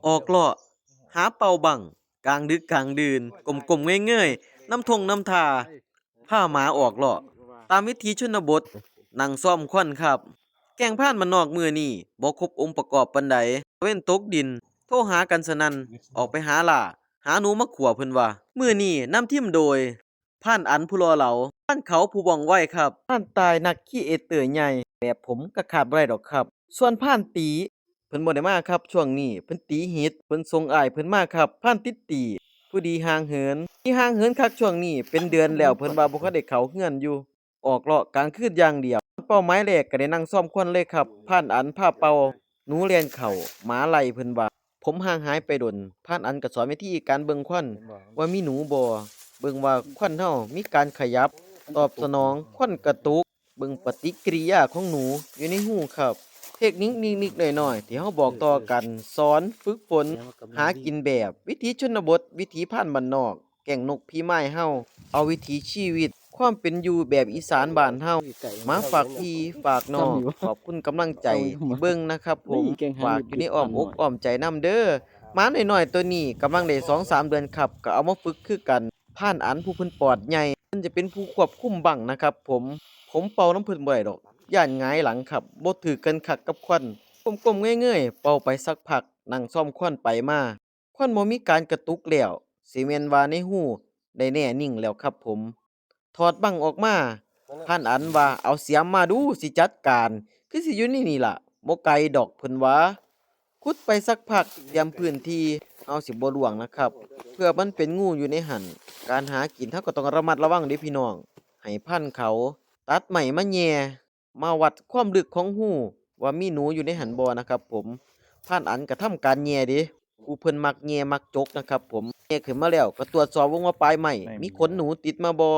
ออกเลาะหาเป่าบังกลางดึกกลางดื่นก้มๆเงยๆนำทงนำท่าพาหมาออกเลาะตามวิถีชนบทนั่งซ่อมควันครับแกงพานบ้านนอกมื้อนี้บ่ครบองค์ประกอบปานใดเว้นตกดินโทรหากันสนั่นออกไปหาล่าหาหนูมาขัวเพิ่นว่ามื้อนี้นำทีมโดยผ่านอันผู้รอเหลาผ่านเขาผู้ว่องไวครับผ่านตายนักครีเอเตอร์ใหญ่แบบผมก็ขาดบ่ได้ดอกครับส่วนผ่านตี เพิ่นบ่ได้มาครับช่วงนี้เพิ่นตีฮิตเพิ่นส่งอ้ายเพิ่นมาครับพานติดตีผู้ดีห่างเหินที่ห่างเหินคักช่วงนี้เป็นเดือนแล้วเพิ่นว่าบ่ทันได้เข้าเรือนอยู่ออกเลาะกลางคืนอย่างเดียวเป้าหมายแรกก็ได้นั่งซ่อมควันเลยครับผ่านอันพาเป่าหนูเลียนเข้าหมาไล่เพิ่นว่าผมห่างหายไปดนผ่านอันก็สอนวิธีการเบิ่งควันว่ามีหนูบ่เบิ่งว่าควันเฮามีการขยับตอบสนองควันกระตุกเบิ่งปฏิกิริยาของหนูอยู่ในหูครับ เทคนิคนิดๆหน่อยๆที่เราบอกต่อกันสอนฝึกฝนหากินแบบวิถีชนบทวิถีพรานบ้านนอกแก่งนกพี่ไม้เฮาเอาวิถีชีวิตความเป็นอยู่แบบอีสานบ้านเฮามาฝากพี่ฝากน้องขอบคุณกำลังใจที่เบิ่งนะครับผมฝากอยู่ในอ้อมอกอ้อมใจนำเด้อหมาน้อยๆตัวนี้กำลังได้2-3เดือนครับก็เอามาฝึกคือกันผ่านอันผู้เพิ่นปอดใหญ่เพิ่นจะเป็นผู้ควบคุมบั้งนะครับผมเป่าน้ำเพิ่นบ่ได้ดอก ย้านหงายหลังครับบ่ถือกันคักกับควันก้มๆเงยๆเป่าไปสักพักนั่งซ่อมควันไปมาควันบ่มีการกระตุกแล้วสิแม่นว่าในหูได้แน่นิ่งแล้วครับผมถอดบั้งออกมาพานอันว่าเอาเสียมมาดูสิจัดการคือสิอยู่ในนี่ล่ะบ่ไกลดอกเพิ่นว่าขุดไปสักพักเตรียมพื้นที่เอาสิบ่ร่วงนะครับเพื่อมันเป็นงูอยู่ในหั้นการหากินเราก็ต้องระมัดระวังเด้พี่น้องให้พันเขาตัดไม้มาแหย่ มาวัดความลึกของหูว่ามีหนูอยู่ในหันบ่นะครับผมผ่านอันก็ทำการแหย่เด้ผู้เพิ่นมักแหย่มักจกนะครับผมแหย่ขึ้นมาแล้วก็ตรวจสอบวงว่าปลายไม้มีขนหนูติดมาบ่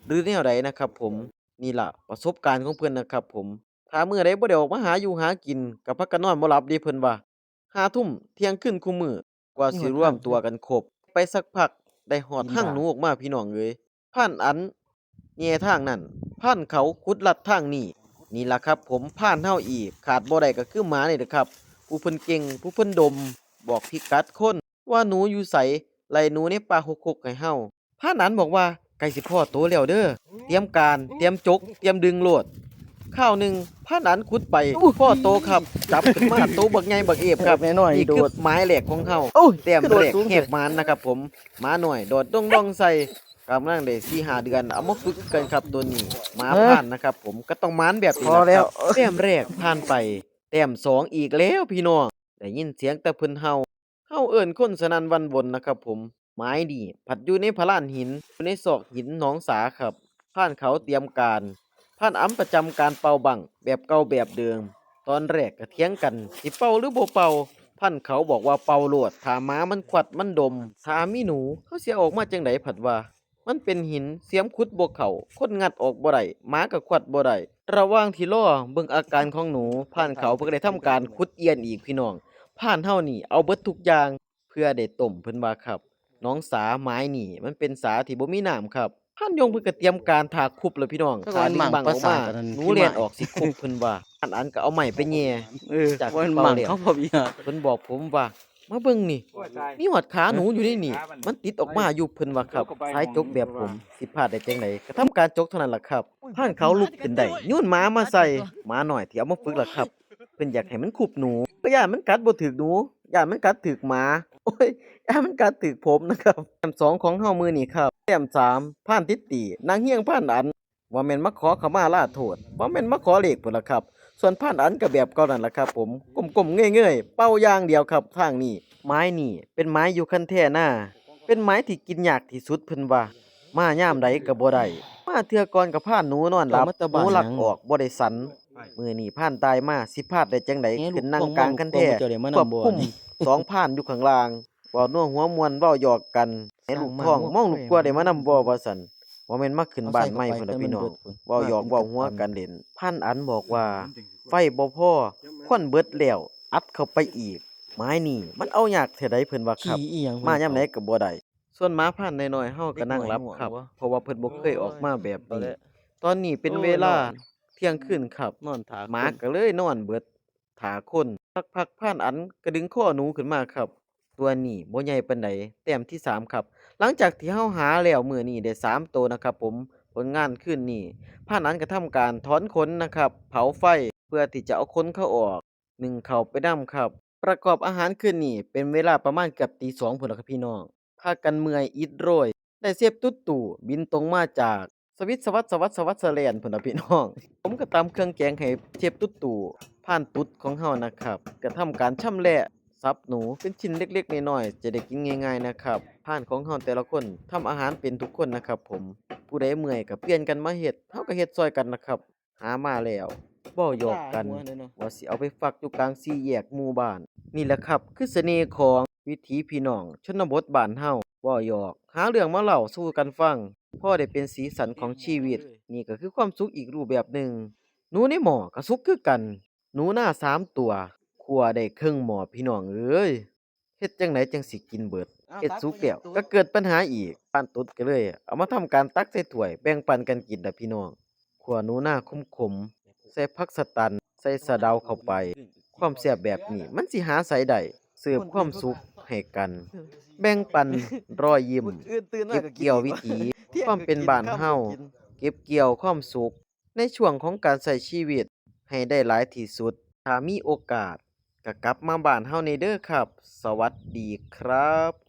หรือแนวใดนะครับผมนี่ล่ะประสบการณ์ของเพิ่นนะครับผมถ้ามื้อใดบ่ได้ออกมาหาอยู่หากินก็พักกันนอนบ่หลับเด้เพิ่นว่า5ทุ่มเที่ยงคืนคุมื้อกว่าสิรวมตัวกันครบไปสักพักได้ฮอดหางหนูออกมาพี่น้องเอ้ยผ่านอันแหย่ทางนั้นผ่านเขาขุดลัดทางนี้ นี่ล่ะครับผมผ่านเฮาอีกขาดบ่ได้ก็คือหมานี่แหละครับผู้เพิ่นเก่งผู้เพิ่นดมบอกพิกัดคนว่าหนูอยู่ไสไล่หนูในป่าหกๆให้เฮาพานั้นบอกว่าใกล้สิพ้อโตแล้วเด้อเตรียมการเตรียมจกเตรียมดึงโลดข้าวหนึงพานั้นขุดไปพ้อโตครับจับขึ้นมาโตบักใหญ่บักเอฟครับน้อยนี่ๆโดคือดหมายแรกของเฮาโอ้ยแต้มกระโดแรกดสูงแท้แหกมานนะครับผมหมาน้อยโดดดองๆใส่กำลังได้4-5เดือนเอามาฝึกกันครับตัวนี้หมาผ่านนะครับผมก็ต้องหมานแบบนี้ พอ ล่ะค แล้ รั ว บ แต้มแรกผ่านไปแต้ม2อีกแล้วพี่น้องได้ยินเสียงแต่เพิ่นเฮาเอิ้นคนสนั่นหวั่นหวนนะครับผมหมายนี่ผัดอยู่ในพะลานหินอยู่ในซอกหินหนองสาครับผ่านเขาเตรียมการผ่านอำประจำการเป่าบังแบบเก่าแบบเดิมตอนแรกก็เถียงกันสิเป่าหรือบ่เป่าพันเขาบอกว่าเป่าโลดถ้าหมามันขวัดมันดมถ้ามีหนูเขาสิเอาออกมาจั่งใดผัดว่า มันเป็นหินเสียมขุดบ่เข้าคนงัดออกบ่ได้หมาก็ขวัดบ่ได้ระหว่างที่รอเบิ่งอาการของหนูผ่านเขาเพิ่นก็ได้ทำการขุดเอียนอีกพี่น้องผ่านเฮานี่เอาเบิดทุกอย่างเพื่อได้ต้มเพิ่นว่าครับน้องสาไม้นี่มันเป็นสาที่บ่มีน้ำครับผ่านยงเพิ่นก็เตรียมการถากคุบแล้วพี่น้องแล้วก็ถ้ามันหมั่งปดึงบังออกมาระสาทอันนั้นหนูพี่ไม้เลียนออกสิคุบเพิ่นว่าอันก็เอาไม้ไปแหย่จากบ่แม่นเป่าหมั่งแล้ว เขาบ่มีหาเพิ่นบอกผมว่ามาเบิ่งนี่มีหอดขาหนูอยู่ในนี่มันติดออกมาอยู่เพิ่นว่าครับสายจกแบบผมสิพลาดได้จังไดก็ทำการจกเท่านั้นล่ะครับพานเขาลุกขึ้นได้โยนหมามาใส่หมาน้อยที่เอามาฝึกล่ะครับเพิ่นอยากให้มันคุบหนูก็ย้านมันกัดบ่ถึกหนูย้านมันกัดถึกหมาโอ้ยย้านมันกัดถึกผมนะครับแต้ม2ของเฮามื้อนี้ครับแต้ม3พานติดตีนางเฮียงพานอันว่าแม่นมาขอขมาลาโทษบ่แม่นมาขอเลขพุ่นล่ะครับ ส่วนผ่านอันก็แบบเก่านั่นล่ะครับผมก้มๆเงยๆเป้าอย่างเดียวครับทางนี้ไม้นี่เป็นไม้อยู่คันแท้หน้าเป็นไม้ที่กินยากที่สุดเพิ่นว่ามายามใดก็บ่ได้มาเทื่อก่อนก็พานหนูนอนหลับหนูลักออกบ่ได้สันมื้อนี้พานตายมาสิพลาดได้จังไดขึ้นนั่งกลางคันแท้ควบคุมสองพานอยู่ข้างล่างเว้านัวหัวม่วนเว้าหยอกกันให้ลูกท้องมองลูกกลัวได้มานำบ่ว่าซั่นบ่แม่นมาขึ้นบ้านใหม่พุ่นล่ะพี่น้อง เว้าหยอกเว้าหัวกันเล่นพันอันบอกว่าไฟบ่พอควันเบิดแล้วอัดเข้าไปอีกไม้นี่มันเอายากเท่าใดเพิ่นว่าครับ ขี้อีหยัง มายามใดก็บ่ได้ส่วนหมาพันธุ์น้อยๆเฮาก็นั่งหลับครับเพราะว่าเพิ่นบ่เคยออกมาแบบนี้ตอนนี้เป็นเวลาเที่ยงคืนครับนอนถาหมาก็เลยนอนเบิด ท่าคนสักพักพรานอันก็ดึงคอหนูขึ้นมาครับตัวนี้บ่ใหญ่ปานใดแต้มที่3ครับหลังจากที่เฮาหาแล้วมื้อนี้ได้3ตัวนะครับผมผลงานคืนนี้พรานอันก็ทำการถอนขนนะครับเผาไฟเพื่อที่จะเอาขนเขาออกนึ่งข้าวไปนำครับประกอบอาหารคืนนี้เป็นเวลาประมาณเกือบตี2พู้นล่ะครับพี่น้องพากันเมื่อยอิดโรยได้เสียบตุ๊ดตู่บินตรงมาจากสวิตเซอร์แลนด์พุ่นน่ะพี่น้อง ผมก็ตำเครื่องแกงให้เชฟตุ๊ตู่ผ่านตุ๊ดของเฮานะครับก็ทำการชำแหละสับหนูเป็นชิ้นเล็กๆน้อยๆจะได้กินง่ายๆนะครับผ่านของเฮาแต่ละคนทำอาหารเป็นทุกคนนะครับผมผู้ใดเมื่อยก็เปลี่ยนกันมาเฮ็ดเฮาก็เฮ็ดช่วยกันนะครับหามาแล้วเว้าหยอกกันว่าสิเอาไปฝักอยู่กลางสี่แยกหมู่บ้านนี่แหละครับคือเสน่ห์ของวิถีพี่น้องชนบทบ้านเฮาเว้าหยอกหาเรื่องมาเล่าสู่กันฟังพอได้เป็นสีสันของชีวิตนี่ก็คือความสุขอีกรูปแบบหนึ่ง หนูในหม้อก็สุกคือกัน หนูนา3ตัวคั่วได้ครึ่งหม้อพี่น้องเอ้ยเฮ็ดจั่งใดจั่งสิกินเบิดเฮ็ดสุกแล้วก็เกิดปัญหาอีกปานตุ๊ดก็เลยเอามาทำการตักใส่ถ้วยแบ่งปันกันกินน่ะพี่น้องคั่วหนูนาขมๆใส่ผักสะตันใส่สะเดาเข้าไปความแซ่บแบบนี้มันสิหาไสได้เสิร์ฟความสุขให้กันแบ่งปันรอยยิ้มเก็บเกี่ยววิถีความเป็นบ้านเฮาเก็บเกี่ยวความสุข ในช่วงของการใช้ชีวิตให้ได้หลายที่สุด ถ้ามีโอกาสก็กลับมาบ้านเฮาในเด้อครับ สวัสดีครับ